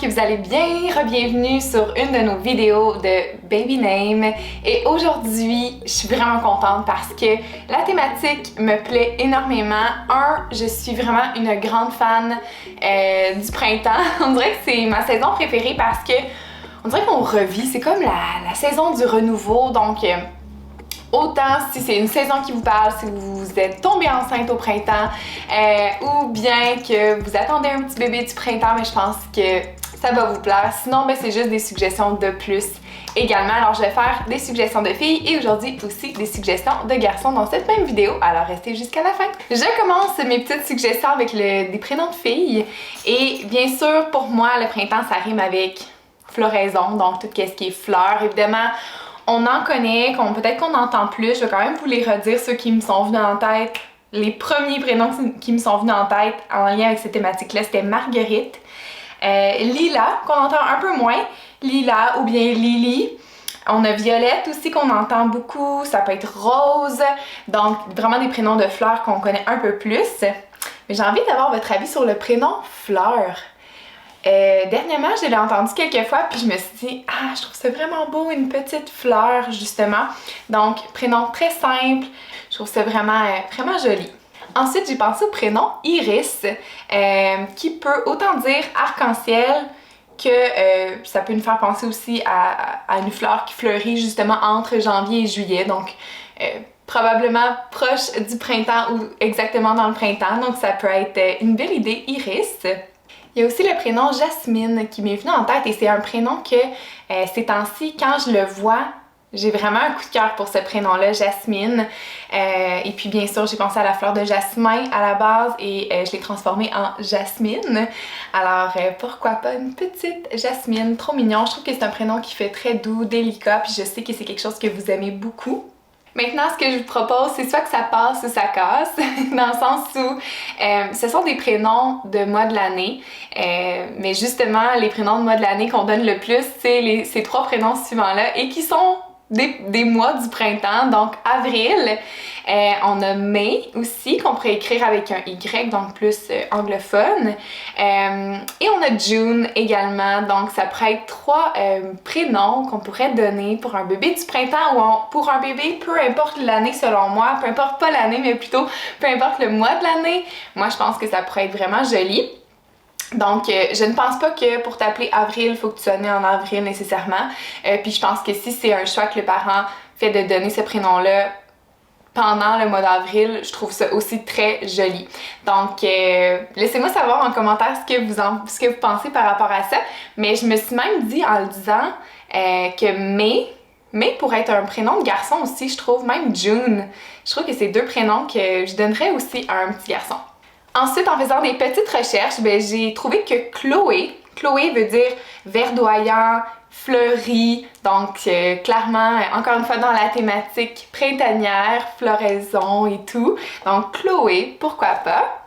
que vous allez bien. Bienvenue sur une de nos vidéos de Baby Name. Et aujourd'hui, je suis vraiment contente parce que la thématique me plaît énormément. Je suis vraiment une grande fan du printemps. On dirait que c'est ma saison préférée parce que on dirait qu'on revit. C'est comme la saison du renouveau. Donc, autant si c'est une saison qui vous parle, si vous êtes tombée enceinte au printemps ou bien que vous attendez un petit bébé du printemps, mais je pense que ça va vous plaire. Sinon, ben, c'est juste des suggestions de plus également. Alors, je vais faire des suggestions de filles et aujourd'hui aussi des suggestions de garçons dans cette même vidéo. Alors, restez jusqu'à la fin. Je commence mes petites suggestions avec des prénoms de filles. Et bien sûr, pour moi, le printemps, ça rime avec floraison, donc tout ce qui est fleurs. Évidemment, on en connaît, peut-être qu'on entend plus. Je vais quand même vous les redire, ceux qui me sont venus en tête. Les premiers prénoms qui me sont venus en tête en lien avec cette thématique-là, c'était Marguerite. Lila, qu'on entend un peu moins. Lila ou bien Lily. On a Violette aussi qu'on entend beaucoup. Ça peut être Rose. Donc, vraiment des prénoms de fleurs qu'on connaît un peu plus. Mais j'ai envie d'avoir votre avis sur le prénom Fleur. Dernièrement, je l'ai entendu quelques fois, puis je me suis dit, je trouve ça vraiment beau, une petite fleur, justement. Donc, prénom très simple, je trouve ça vraiment joli. Ensuite, j'ai pensé au prénom Iris, qui peut autant dire arc-en-ciel que ça peut nous faire penser aussi à une fleur qui fleurit justement entre janvier et juillet. Donc, probablement proche du printemps ou exactement dans le printemps. Donc, ça peut être une belle idée, Iris. Il y a aussi le prénom Jasmine qui m'est venu en tête et c'est un prénom que ces temps-ci, quand je le vois, j'ai vraiment un coup de cœur pour ce prénom-là, Jasmine. Et puis bien sûr, j'ai pensé à la fleur de jasmin à la base et je l'ai transformée en Jasmine. Alors pourquoi pas une petite Jasmine, trop mignon. Je trouve que c'est un prénom qui fait très doux, délicat, puis je sais que c'est quelque chose que vous aimez beaucoup. Maintenant, ce que je vous propose, c'est soit que ça passe ou ça casse, dans le sens où ce sont des prénoms de mois de l'année, mais justement, les prénoms de mois de l'année qu'on donne le plus, c'est ces trois prénoms suivants-là, et qui sont des mois du printemps. Donc, avril, on a May aussi, qu'on pourrait écrire avec un Y, donc plus anglophone, et on a June également, donc ça pourrait être trois prénoms qu'on pourrait donner pour un bébé du printemps ou pour un bébé, peu importe l'année selon moi, peu importe pas l'année, mais plutôt peu importe le mois de l'année. Moi, je pense que ça pourrait être vraiment joli. Donc, je ne pense pas que pour t'appeler Avril, il faut que tu sois né en avril nécessairement. Puis je pense que si c'est un choix que le parent fait de donner ce prénom-là pendant le mois d'avril, je trouve ça aussi très joli. Donc, laissez-moi savoir en commentaire ce que vous pensez par rapport à ça. Mais je me suis même dit en le disant que May pourrait être un prénom de garçon aussi, je trouve. Même June. Je trouve que c'est deux prénoms que je donnerais aussi à un petit garçon. Ensuite, en faisant des petites recherches, j'ai trouvé que Chloé veut dire verdoyant, fleuri, donc clairement, encore une fois dans la thématique printanière, floraison et tout. Donc Chloé, pourquoi pas?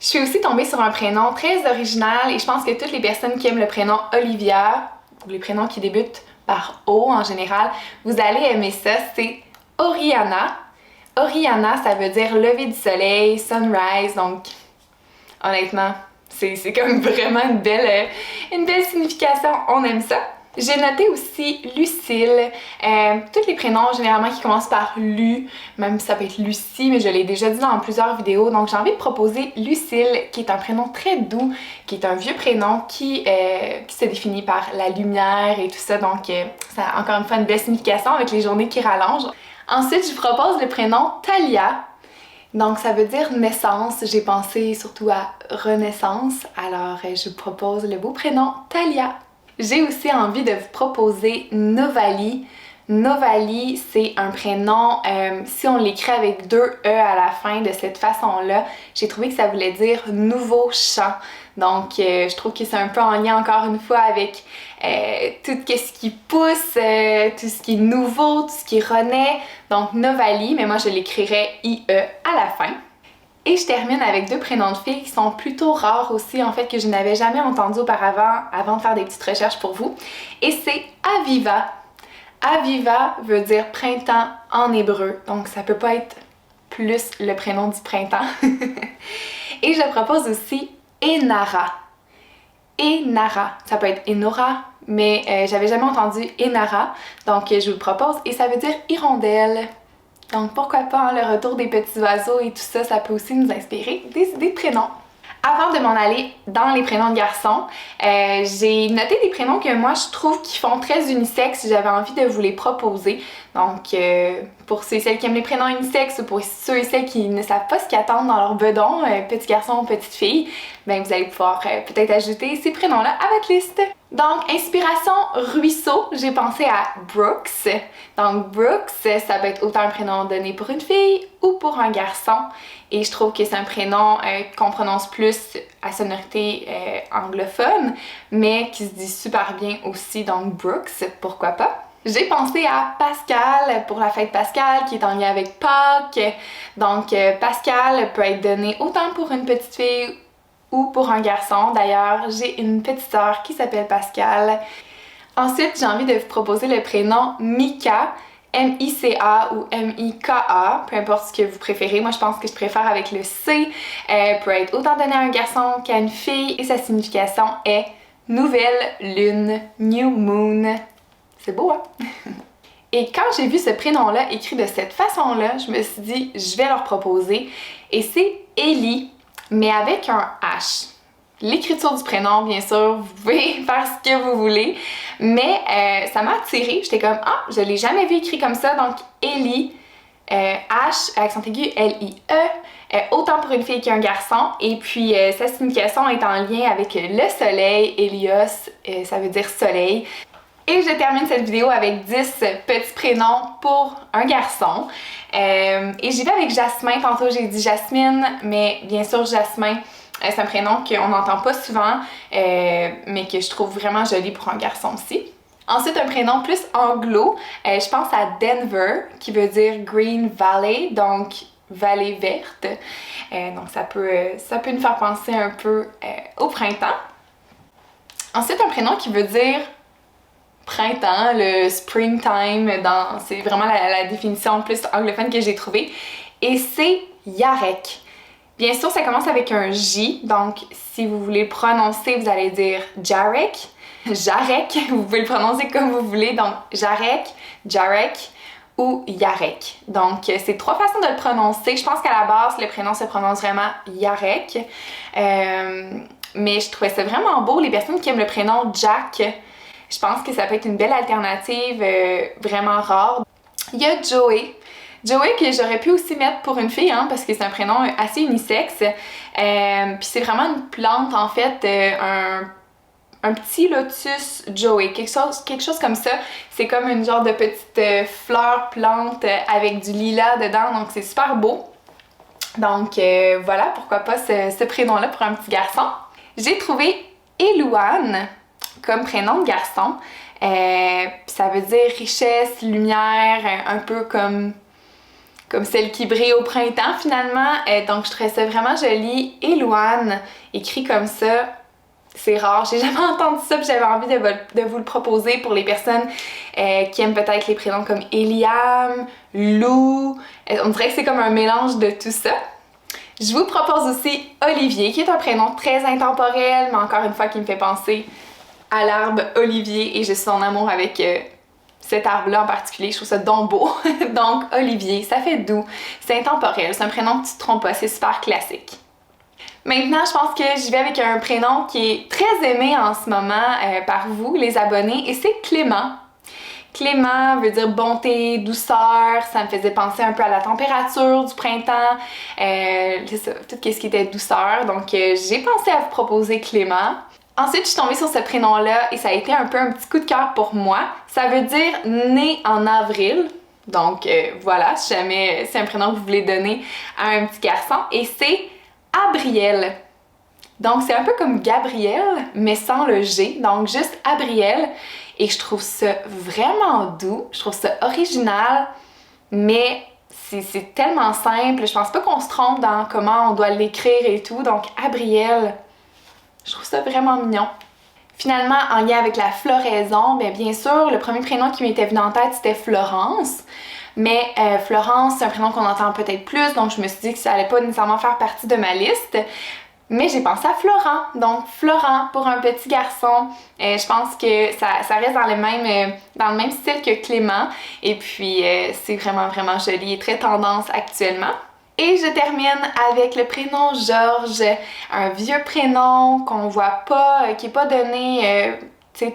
Je suis aussi tombée sur un prénom très original et je pense que toutes les personnes qui aiment le prénom Olivia, ou les prénoms qui débutent par O en général, vous allez aimer ça, c'est Oriana. Oriana, ça veut dire lever du soleil, sunrise, donc honnêtement, c'est comme vraiment une belle signification, on aime ça. J'ai noté aussi Lucille, tous les prénoms généralement qui commencent par Lu, même ça peut être Lucie, mais je l'ai déjà dit dans plusieurs vidéos, donc j'ai envie de proposer Lucille, qui est un prénom très doux, qui est un vieux prénom qui se définit par la lumière et tout ça, donc ça a encore une fois une belle signification avec les journées qui rallongent. Ensuite, je vous propose le prénom Talia. Donc, ça veut dire naissance. J'ai pensé surtout à renaissance. Alors, je vous propose le beau prénom Talia. J'ai aussi envie de vous proposer Novali. Novali, c'est un prénom, si on l'écrit avec 2 E à la fin de cette façon-là, j'ai trouvé que ça voulait dire nouveau champ. Donc, je trouve que c'est un peu en lien encore une fois avec tout ce qui pousse, tout ce qui est nouveau, tout ce qui renaît. Donc, Novali, mais moi je l'écrirais IE à la fin. Et je termine avec 2 prénoms de filles qui sont plutôt rares aussi, en fait, que je n'avais jamais entendu auparavant, avant de faire des petites recherches pour vous. Et c'est Aviva. Aviva veut dire printemps en hébreu, donc ça peut pas être plus le prénom du printemps. Et je propose aussi Enara. Enara. Ça peut être Enora, mais j'avais jamais entendu Enara, donc je vous le propose. Et ça veut dire hirondelle. Donc pourquoi pas, hein, le retour des petits oiseaux et tout ça, ça peut aussi nous inspirer des idées de prénoms. Avant de m'en aller dans les prénoms de garçons, j'ai noté des prénoms que moi je trouve qui font très unisexes. J'avais envie de vous les proposer. Donc pour ceux et celles qui aiment les prénoms unisexes ou pour ceux et celles qui ne savent pas ce qu'ils attendent dans leur bedon, petit garçon ou petite fille, ben vous allez pouvoir peut-être ajouter ces prénoms-là à votre liste. Donc, inspiration ruisseau, j'ai pensé à Brooks. Donc, Brooks, ça peut être autant un prénom donné pour une fille ou pour un garçon. Et je trouve que c'est un prénom qu'on prononce plus à sonorité anglophone, mais qui se dit super bien aussi, donc Brooks, pourquoi pas. J'ai pensé à Pascal pour la fête Pascal qui est en lien avec Pâques. Donc, Pascal peut être donné autant pour une petite fille ou pour un garçon. D'ailleurs, j'ai une petite sœur qui s'appelle Pascal. Ensuite, j'ai envie de vous proposer le prénom Mika, M-I-C-A ou M-I-K-A, peu importe ce que vous préférez. Moi, je pense que je préfère avec le C. Peut être autant donné à un garçon qu'à une fille et sa signification est nouvelle lune, new moon. C'est beau, hein? Et quand j'ai vu ce prénom-là écrit de cette façon-là, je me suis dit, je vais leur proposer. Et c'est Ellie, mais avec un H. L'écriture du prénom, bien sûr, vous pouvez faire ce que vous voulez, mais ça m'a attirée. J'étais comme, ah, je l'ai jamais vu écrit comme ça, donc Ellie, H, accent aigu, L-I-E, autant pour une fille qu'un garçon, et puis sa signification est en lien avec le soleil, Hélios, ça veut dire soleil. Et je termine cette vidéo avec 10 petits prénoms pour un garçon. Et j'y vais avec Jasmin. Tantôt j'ai dit Jasmine, mais bien sûr Jasmin, c'est un prénom qu'on n'entend pas souvent, mais que je trouve vraiment joli pour un garçon aussi. Ensuite, un prénom plus anglo, je pense à Denver, qui veut dire Green Valley, donc vallée verte. Donc ça peut nous faire penser un peu au printemps. Ensuite, un prénom qui veut dire printemps, le springtime, c'est vraiment la définition plus anglophone que j'ai trouvée. Et c'est Yarek. Bien sûr, ça commence avec un J, donc si vous voulez le prononcer, vous allez dire Jarek. Jarek, vous pouvez le prononcer comme vous voulez, donc Jarek, Jarek ou Yarek. Donc, c'est 3 façons de le prononcer. Je pense qu'à la base, le prénom se prononce vraiment Yarek. Mais je trouvais ça vraiment beau. Les personnes qui aiment le prénom Jack, je pense que ça peut être une belle alternative vraiment rare. Il y a Joey. Joey que j'aurais pu aussi mettre pour une fille, hein, parce que c'est un prénom assez unisexe. Puis c'est vraiment une plante, en fait, un petit lotus Joey, quelque chose comme ça. C'est comme une genre de petite fleur plante avec du lilas dedans, donc c'est super beau. Donc voilà, pourquoi pas ce prénom-là pour un petit garçon. J'ai trouvé Elouane comme prénom de garçon. Ça veut dire richesse, lumière, un peu comme celle qui brille au printemps finalement. Donc je trouvais ça vraiment joli. Elouane, écrit comme ça, c'est rare. J'ai jamais entendu ça, puis j'avais envie de vous le proposer pour les personnes qui aiment peut-être les prénoms comme Eliam, Lou. On dirait que c'est comme un mélange de tout ça. Je vous propose aussi Olivier, qui est un prénom très intemporel, mais encore une fois qui me fait penser à l'arbre Olivier, et je suis en amour avec cet arbre-là en particulier. Je trouve ça donc beau. Donc Olivier, ça fait doux, c'est intemporel, c'est un prénom que tu te trompes pas, c'est super classique. Maintenant, je pense que j'y vais avec un prénom qui est très aimé en ce moment par vous, les abonnés, et c'est Clément. Clément veut dire bonté, douceur, ça me faisait penser un peu à la température du printemps, c'est ça, tout ce qui était douceur, donc j'ai pensé à vous proposer Clément. Ensuite, je suis tombée sur ce prénom-là et ça a été un peu un petit coup de cœur pour moi. Ça veut dire né en avril, donc voilà, si jamais c'est un prénom que vous voulez donner à un petit garçon, et c'est Abriel. Donc c'est un peu comme Gabriel, mais sans le G, donc juste Abriel. Et je trouve ça vraiment doux, je trouve ça original, mais c'est tellement simple. Je pense pas qu'on se trompe dans comment on doit l'écrire et tout, donc Abriel, je trouve ça vraiment mignon. Finalement, en lien avec la floraison, bien sûr, le premier prénom qui m'était venu en tête, c'était Florence. Mais Florence, c'est un prénom qu'on entend peut-être plus, donc je me suis dit que ça allait pas nécessairement faire partie de ma liste. Mais j'ai pensé à Florent, donc Florent pour un petit garçon. Je pense que ça reste dans le même style que Clément. Et puis c'est vraiment vraiment joli et très tendance actuellement. Et je termine avec le prénom Georges, un vieux prénom qu'on voit pas, qui est pas donné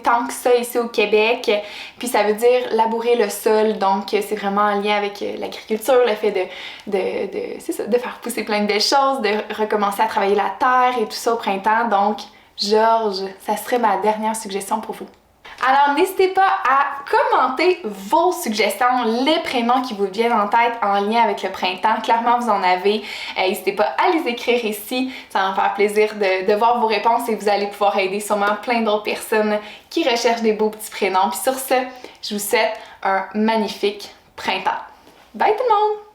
tant que ça ici au Québec. Puis ça veut dire labourer le sol, donc c'est vraiment en lien avec l'agriculture, le fait c'est ça, de faire pousser plein de belles choses, de recommencer à travailler la terre et tout ça au printemps. Donc Georges, ça serait ma dernière suggestion pour vous. Alors n'hésitez pas à commenter vos suggestions, les prénoms qui vous viennent en tête en lien avec le printemps. Clairement, vous en avez. N'hésitez pas à les écrire ici. Ça va me faire plaisir de voir vos réponses et vous allez pouvoir aider sûrement plein d'autres personnes qui recherchent des beaux petits prénoms. Puis sur ce, je vous souhaite un magnifique printemps. Bye tout le monde!